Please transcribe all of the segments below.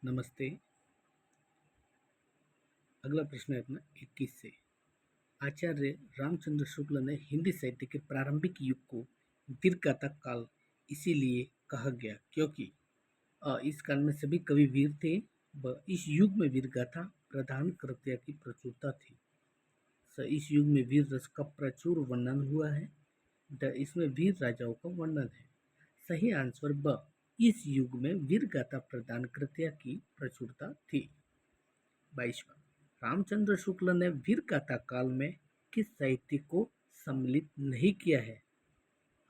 नमस्ते। अगला प्रश्न है अपना 21 से। आचार्य रामचंद्र शुक्ल ने हिंदी साहित्य के प्रारंभिक युग को वीरगाथा काल इसीलिए कहा गया क्योंकि इस काल में सभी कवि वीर थे व इस युग में वीरगाथा प्रधान कृत्य की प्रचुरता थी। इस युग में वीर रस का प्रचुर वर्णन हुआ है। इसमें वीर राजाओं का वर्णन है। सही आंसर ब, इस युग में वीरगाथा प्रधान कृत्य की प्रचुरता थी। 22वां, रामचंद्र शुक्ल ने वीरगाथा काल में किस साहित्य को सम्मिलित नहीं किया है?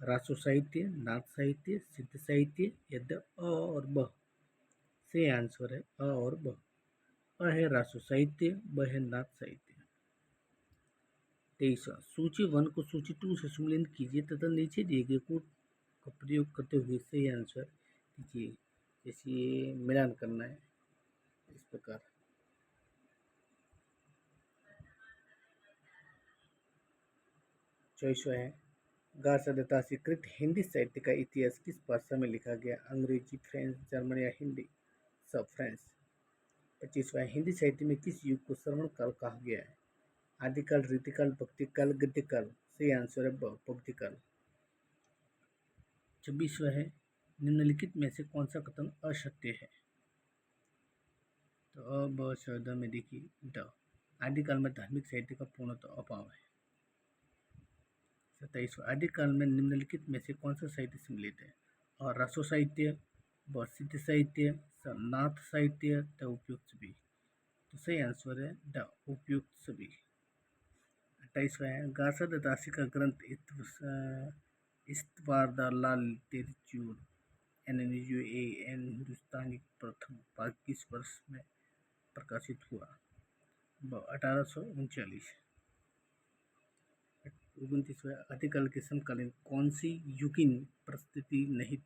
रासो साहित्य, नाथ साहित्य, सिद्ध साहित्य या द अ और ब? सही आंसर है अ और ब। अ है रासो साहित्य, ब है नाथ साहित्य। 23वां, सूची 1 को सूची 2 से सम्मिलित कीजिए तथा नीचे दिए गए कोड का प्रयोग करते हुए सही आंसर दीजिए। जैसे मिलान करना है इस प्रकार। चौबीसवां है, गार्सा दत्ता से कृत हिंदी साहित्य का इतिहास किस भाषा में लिखा गया? अंग्रेजी, फ्रेंच, जर्मन या हिंदी? सब फ्रेंच। 25वां, हिंदी साहित्य में किस युग को श्रवण काल कहा गया है? आदिकाल, रीतिकाल, भक्तिकाल, गद्यकाल? सही आंसर है ब, भक्तिकाल। 26वां है, निम्नलिखित में से कौन सा कथन असत्य है? तो अ ब च में देखिए ड, आदिकाल में धार्मिक साहित्य का पूर्णतः अभाव है। 27वां, आदिकाल में निम्नलिखित में से कौन सा साहित्य सम्मिलित है? और रसो साहित्य, व सिद्ध साहित्य, नाथ साहित्य, द उपयुक्त सभी? तो सही आंसर है द उपयुक्त सभी। 28वां है, गार्सा दत्तासी का ग्रंथ इस्तवारदालाल तेरचूर एन हिंदुस्तानी प्रथम भाग किस वर्ष में प्रकाशित हुआ? 1839। 29वां, आदिकाल के समकालीन कौन सी युगीन परिस्थिति नहीं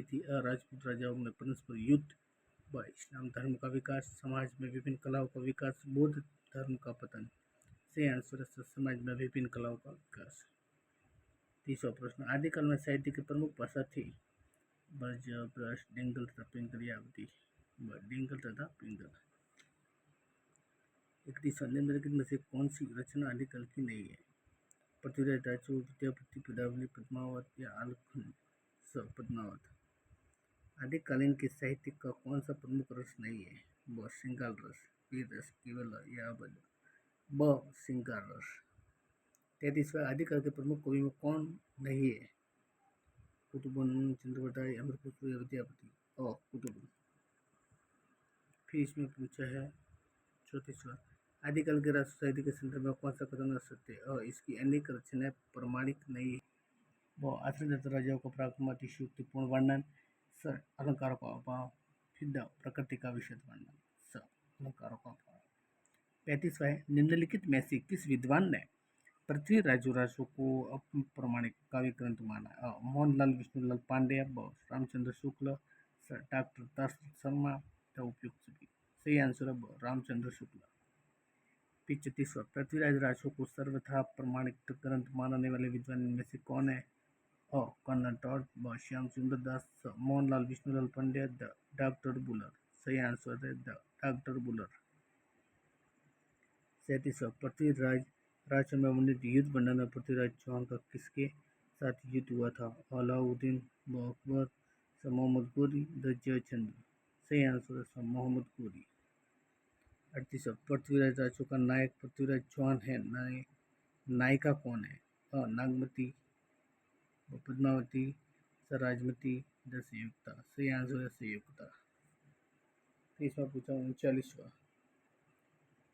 थी? राजपूत राजाओं में परस्पर युद्ध, व इस्लाम धर्म का विकास, समाज में विभिन्न कलाओं का विकास, बौद्ध धर्म का पतन? सही आंसर है समाज में विभिन्न कलाओं का विकास। 30वां प्रश्न, आदिकाल में साहित्य की प्रमुख भाषा थी? ब्रज, ब्रज, डेंगल तथा पिंगल या अवधि? डेंगल तथा पिंगल। 31वां, निम्नलिखित में से कौन सी रचना आदिकाल की नहीं है? पृथ्वीराज राजू, विद्यापति, पदावली, पद्मावत या आलखन? सब पद्मावत। आदिकालीन के साहित्य का कौन सा प्रमुख रस नहीं है? ब, श्रृंगार रस, वीर रस, केवल या अवध? ब, श्रृंगार रस। 33वां, आदिकाल के प्रमुख कवि में कौन नहीं है? कुतुबन, चंद्रवरदाय, अमरपुत्र या विद्यापति? और कुतुबन। फिर इसमें पूछा है 34वां, आदिकाल के राष्ट्र साहित्य के संदर्भ में कौन सा कथन असत्य है? और इसकी अनेक रचनाएं प्रमाणिक नहीं है? वो आश्रित राजाओं का पराक्रम अतिशयोक्तिपूर्ण वर्णन, स अलंकारों का अभाव, फिर प्रकृति का विशद वर्णन, स अलंकारों का अभाव। 35वां है, निम्नलिखित में से किस विद्वान ने पृथ्वी राजो को अप्रमाणिक काव्य ग्रंथ माना? मोहनलाल विष्णुलाल पांडे, ब, Ramchandra Shukla, doctor Das Sharma, the उपयुक्त सभी? सही आंसर है ब, रामचंद्र शुक्ल। 35वां, पृथ्वीराज राजो को सर्वथा प्रमाणिक ग्रंथ मानने वाले विद्वान इनमें से कौन है? कन्नड़ टॉड, ब, Shyam Sundar Das, Mohanlal Vishnulal Pandey, the doctor Buller? सही आंसर है द डॉक्टर बुलर। 37वां, पृथ्वीराज राज्य में वर्णित युद्ध वर्णन में पृथ्वीराज चौहान का किसके साथ युद्ध हुआ था? अलाउद्दीन, अकबर, मोहम्मद गोरी, द जयचंद्र? सही आंसर है मोहम्मद गोरी। 38वां, पृथ्वीराज राजो का नायक पृथ्वीराज चौहान है, नायिका कौन है? नागमती, पद्मावती, राजमती, द संयुक्ता? सही आंसर है संयुक्ता। 30वां पूछा 39वां,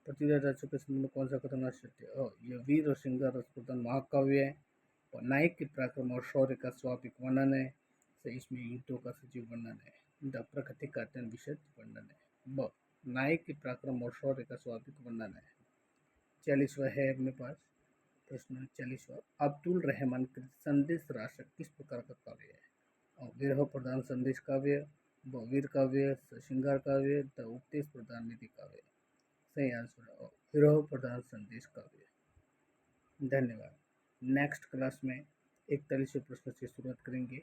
पृथ्वीराज राजो के संबंध में कौन सा कथन असत्य है? यह वीर और श्रृंगार रस प्रधान महाकाव्य है, और नायक के पराक्रम और शौर्य का स्वाभाविक वर्णन है, इसमें युद्धों का सजीव वर्णन है, द प्रकृति का अत्यंत विशद वर्णन है। ब, नायक के पराक्रम और शौर्य का स्वाभाविक वर्णन है। 40वां है अपने पास प्रश्न 40वां, अब्दुल रहमान कृत संदेश राशक किस प्रकार का काव्य है? और विरह प्रधान संदेश काव्य, वीर काव्य, श्रृंगार काव्य, द उपदेश प्रधान नीति काव्य? सही आंसर है विरह प्रधान संदेश काव्य। धन्यवाद। नेक्स्ट क्लास में 41वें प्रश्न से शुरुआत करेंगे।